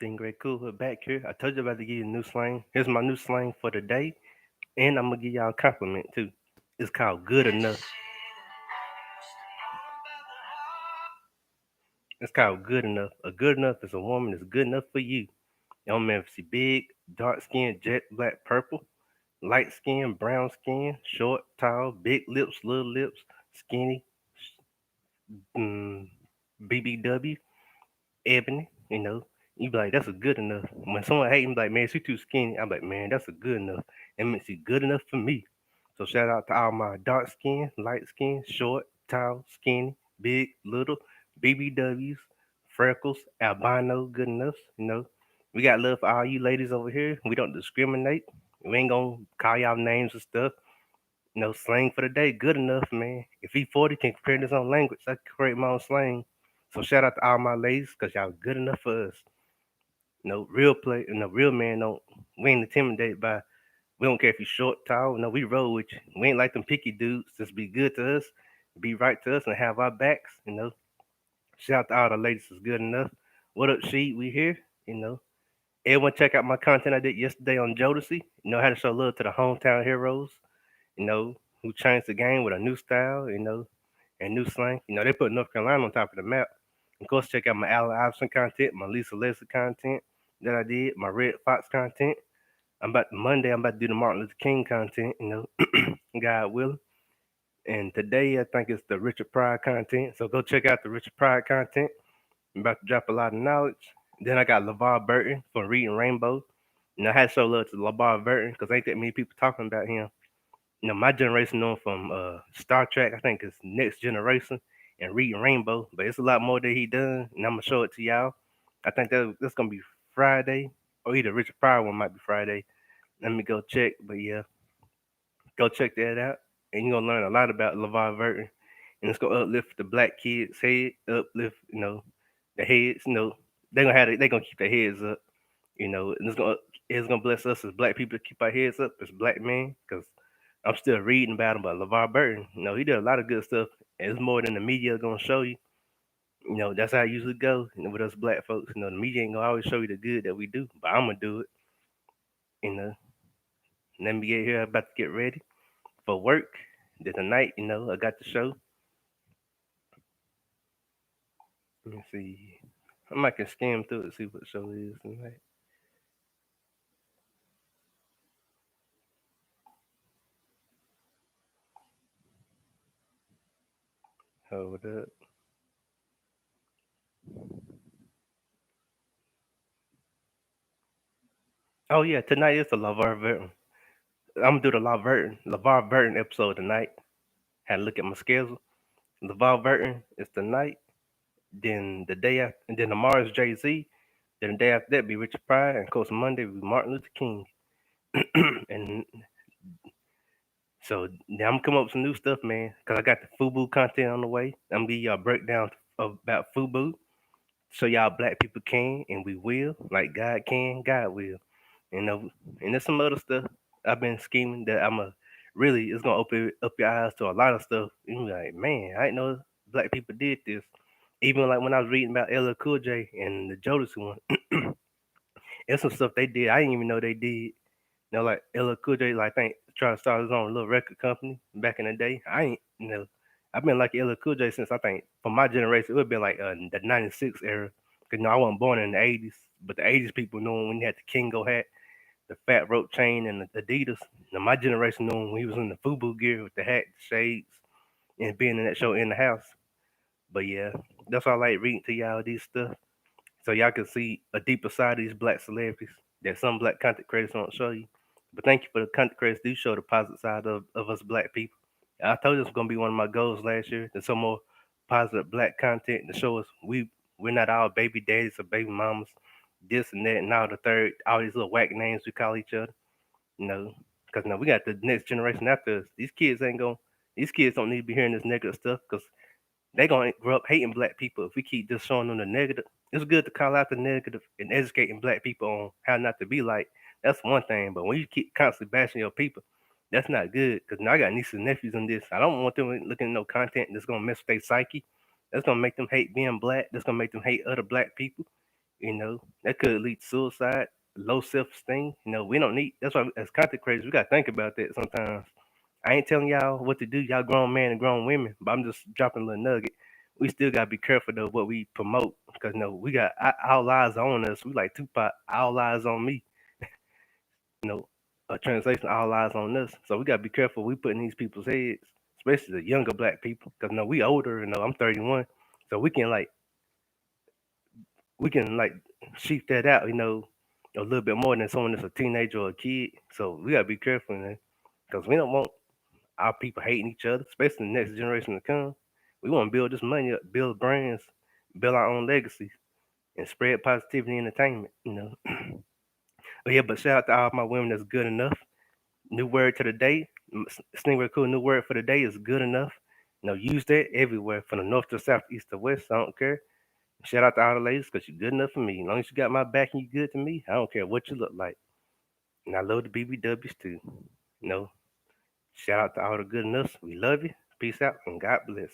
Stingray Cool Hood back here. I told you about to give you a new slang. Here's my new slang for the day, and I'm gonna give y'all a compliment too. It's called good enough. It's called good enough. A good enough is a woman that's good enough for you. It don't matter if she big, dark skin, jet black, purple, light skin, brown skin, short, tall, big lips, little lips, skinny, mm, BBW, ebony. You be like, that's a good enough. When someone hate me, like, man, she too skinny. I'm like, man, that's a good enough. That means she good enough for me. So shout out to all my dark skin, light skin, short, tall, skinny, big, little, BBWs, freckles, albino, good enough. We got love for all you ladies over here. We don't discriminate. We ain't gonna call y'all names and stuff. Slang for the day, good enough, man. If he 40 can create his own language, I can create my own slang. So shout out to all my ladies, cause y'all good enough for us. Real man don't. We ain't intimidated by. We don't care if you short, tall. No, we roll with you. We ain't like them picky dudes. Just be good to us, be right to us, and have our backs. Shout out to all the ladies that's good enough. What up, she? We here. You know. Everyone check out my content I did yesterday on Jodeci. How to show love to the hometown heroes. Who changed the game with a new style. And new slang. They put North Carolina on top of the map. Of course, check out my Allen Iverson content, my Lisa Leslie content that I did, my Red Fox content. I'm about to do the Martin Luther King content, God willing. And today I think it's the Richard Pryor content. So go check out the Richard Pryor content. I'm about to drop a lot of knowledge. Then I got LeVar Burton from Reading Rainbow. I had to show love to LeVar Burton because ain't that many people talking about him. My generation know him from Star Trek. I think it's Next Generation and Reading Rainbow. But it's a lot more that he done, and I'm gonna show it to y'all. I think that's gonna be Friday, or either Richard Pryor one might be Friday. Let me go check. But yeah, go check that out, and you're gonna learn a lot about LeVar Burton, and it's gonna uplift the black kids' head, uplift the heads. They gonna keep their heads up. And it's gonna bless us as black people to keep our heads up as black men, because I'm still reading about him. But LeVar Burton, he did a lot of good stuff. And it's more than the media gonna show you. That's how it usually goes. With us black folks, the media ain't gonna always show you the good that we do, but I'm gonna do it. You know, Let me get here. I'm about to get ready for work. Then tonight, I got the show. Let me see. I might can skim through it, see what the show is tonight. Hold up. Oh yeah, tonight is the LeVar Burton. I'm gonna do the LeVar Burton episode tonight. Had to look at my schedule. LeVar Burton is tonight. Then the day after, and then tomorrow is Jay Z. Then the day after that be Richard Pryor, and of course Monday be Martin Luther King. And so now I'm coming up with some new stuff, man. Cause I got the FUBU content on the way. I'm gonna give y'all a breakdown about FUBU, so y'all black people can and we will, like God can, God will. You know, and there's some other stuff I've been scheming that really it's gonna open up your eyes to a lot of stuff. You be like, man, I didn't know black people did this. Even like when I was reading about LL Cool J and the Jodeci one, there's some stuff they did I didn't even know they did. Like LL Cool J, like I think trying to start his own little record company back in the day. I ain't, I've been like LL Cool J since I think for my generation it would have been like the '96 era. Cause I wasn't born in the '80s, but the '80s people knew when he had the Kingo hat, the fat rope chain, and the Adidas. Now my generation knew him when he was in the FUBU gear with the hat, the shades, and being in that show In the House. But yeah, that's why I like reading to y'all these stuff, so y'all can see a deeper side of these black celebrities that some black content creators don't show you. But thank you for the content creators do show the positive side of us black people. I told you this was gonna be one of my goals last year. There's some more positive black content to show us we're not all baby daddies or baby mamas, this and that and all the third, all these little whack names we call each other. You know, because now we got the next generation after us. These kids don't need to be hearing this negative stuff because they gonna grow up hating black people if we keep just showing them the negative. It's good to call out the negative and educating black people on how not to be like. That's one thing, but when you keep constantly bashing your people, that's not good. Cause now I got nieces and nephews in this. I don't want them looking at no content that's gonna mess with their psyche. That's gonna make them hate being black. That's gonna make them hate other black people. That could lead to suicide, low self esteem. We don't need. That's why as content creators, we gotta think about that sometimes. I ain't telling y'all what to do, y'all grown men and grown women, but I'm just dropping a little nugget. We still gotta be careful though what we promote, because we got our lives on us. We like Tupac, our lives on me. You know, a translation, our lives on us. So we gotta be careful we put in these people's heads, especially the younger black people, because we older. I'm 31, so we can sheep that out. A little bit more than someone that's a teenager or a kid. So we gotta be careful, man, because we don't want our people hating each other, especially the next generation to come. We want to build this money up, build brands, build our own legacies, and spread positivity and entertainment. But yeah, but shout out to all my women that's good enough. New word to the day. Stingray Cool, new word for the day is good enough. Use that everywhere from the north to south, east to west. I don't care. Shout out to all the ladies because you're good enough for me. As long as you got my back and you good to me, I don't care what you look like. And I love the BBWs too. You know, Shout out to all the good enoughs. We love you. Peace out and God bless.